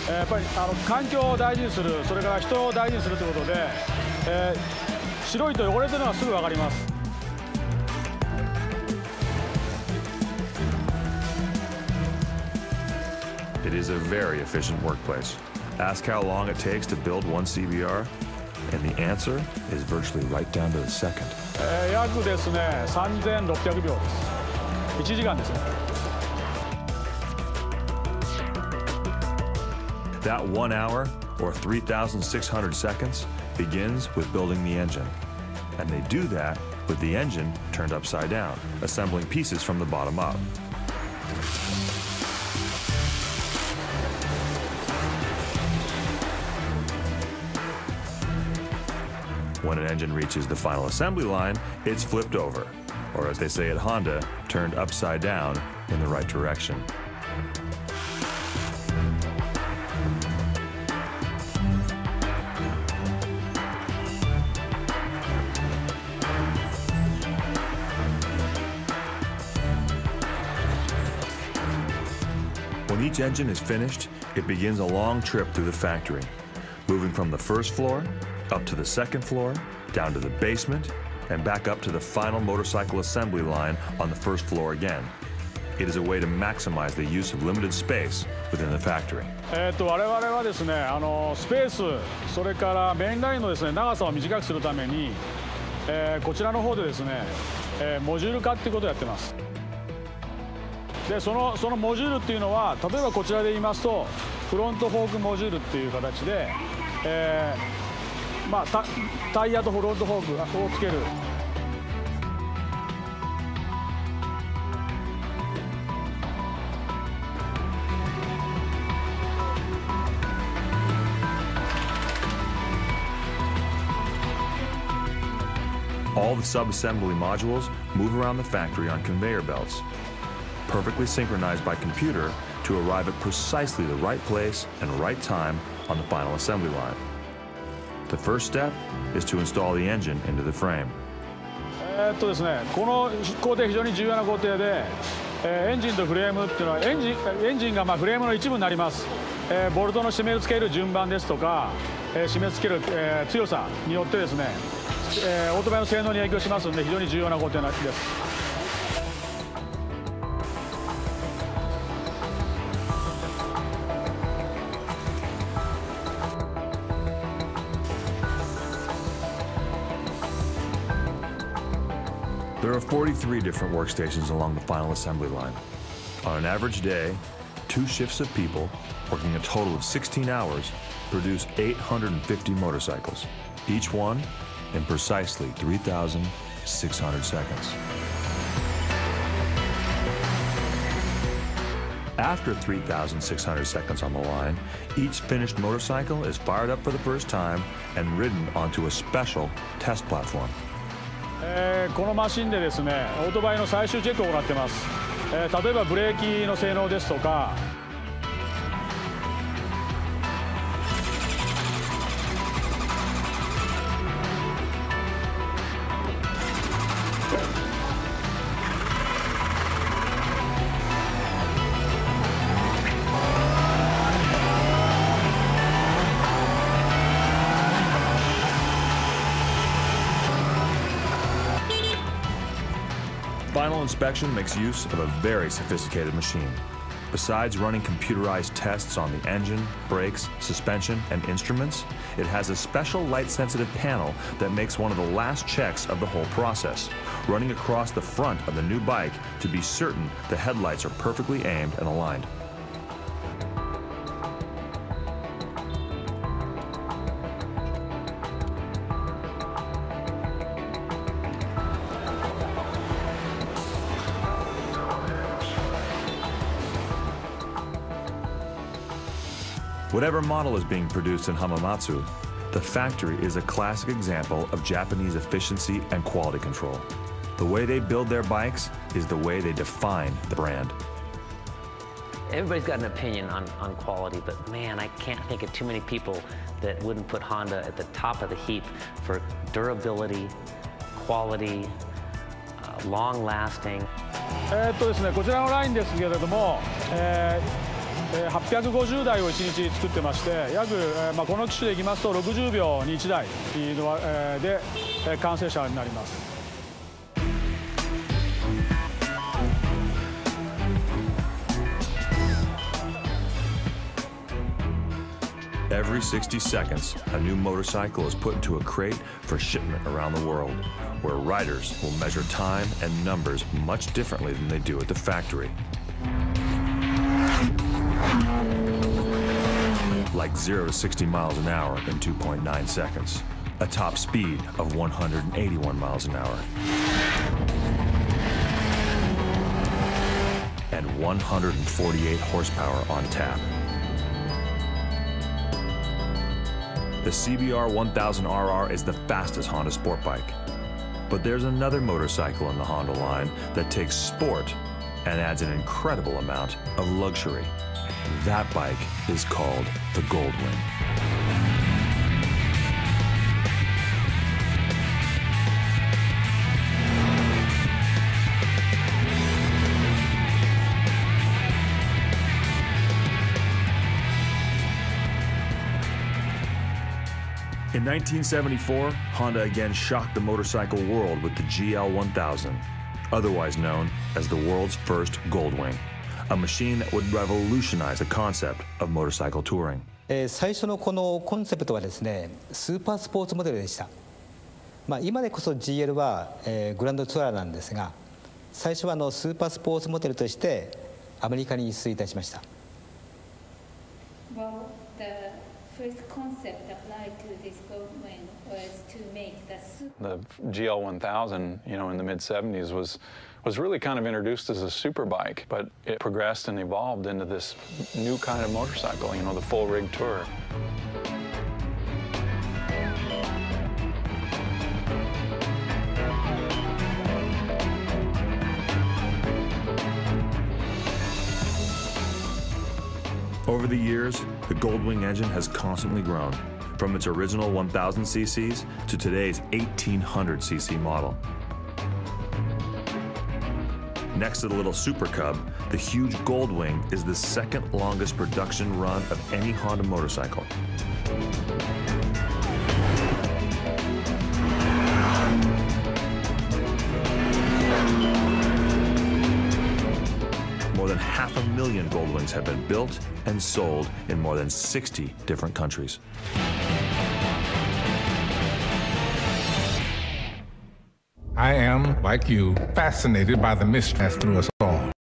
やっぱり環境を大事にする、それから人を大事にするということで、白いと汚れてるのはすぐ分かります。It is a very efficient workplace. Ask how long it takes to build one CBR, and the answer is virtually right down to the second. 約ですね、3600秒です。1時間ですね。That 1 hour, or 3,600 seconds, begins with building the engine. And they do that with the engine turned upside down, assembling pieces from the bottom up. When an engine reaches the final assembly line, it's flipped over, or as they say at Honda, turned upside down in the right direction. When each engine is finished, it begins a long trip through the factory, moving from the first floor up to the second floor, down to the basement, and back up to the final motorcycle assembly line on the first floor again. It is a way to maximize the use of limited space within the factory. 我々はですね、スペース、それからメインラインのですね、長さを短くするために、こちらの方でですね、モジュール化っていうことをやってます。で、そのモジュールっていうのは、例えばこちらで言いますと、フロントフォークモジュールっていう形で、タイヤとフロントフォークをつける。All the sub-assembly modules move around the factory on conveyor belts, perfectly synchronized by computer to arrive at precisely the right place and right time on the final assembly line. The first step is to install the engine into the frame. ですね、この工程非常に重要な工程で、エンジンとフレームっていうのはエンジンがフレームの一部になります。ボルトの締め付ける順番ですとか、締め付ける、強さによってですね、オートバイの性能に影響しますので非常に重要な工程です。There are 43 different workstations along the final assembly line. On an average day, 2 shifts of people, working a total of 16 hours, produce 850 motorcycles, each one in precisely 3,600 seconds. After 3,600 seconds on the line, each finished motorcycle is fired up for the first time and ridden onto a special test platform. このマシンでですね、オートバイの最終チェックを行っています。例えばブレーキの性能ですとか、Final inspection makes use of a very sophisticated machine. Besides running computerized tests on the engine, brakes, suspension, and instruments, it has a special light-sensitive panel that makes one of the last checks of the whole process, running across the front of the new bike to be certain the headlights are perfectly aimed and aligned. Whatever model is being produced in Hamamatsu, the factory is a classic example of Japanese efficiency and quality control. The way they build their bikes is the way they define the brand. Everybody's got an opinion on quality, but man, I can't think of too many people that wouldn't put Honda at the top of the heap for durability, quality, long lasting. ですね、こちらのラインですけれども、850台を1日作ってまして、約、この機種でいきますと60秒に1台の、で完成車になります。Every 60 seconds, a new motorcycle is put into a crate for shipment around the world, where riders will measure time and numbers much differently than they do at the factory. Like 0 to 60 miles an hour in 2.9 seconds, a top speed of 181 miles an hour, and 148 horsepower on tap. The CBR 1000RR is the fastest Honda sport bike. But there's another motorcycle in the Honda line that takes sport and adds an incredible amount of luxury. That bike is called the Goldwing. In 1974, Honda again shocked the motorcycle world with the GL1000, otherwise known as the world's first Goldwing, a machine that would revolutionize the concept of motorcycle touring. 最初のこのコンセプトはですね、スーパースポーツモデルでした。今でこそ GL は、グランドツアーなんですが、最初はスーパースポーツモデルとしてアメリカに輸出いたしました。Well, the first concept applied to this Goldwing was to make the GL1000, in the mid-70s was really kind of introduced as a super bike, but it progressed and evolved into this new kind of motorcycle, the full rig tour. Over the years, the Goldwing engine has constantly grown, from its original 1,000 cc's to today's 1,800cc model. Next to the little Super Cub, the huge Goldwing is the second longest production run of any Honda motorcycle. More than 500,000 Goldwings have been built and sold in more than 60 different countries. I am, like you, fascinated by the mystery through us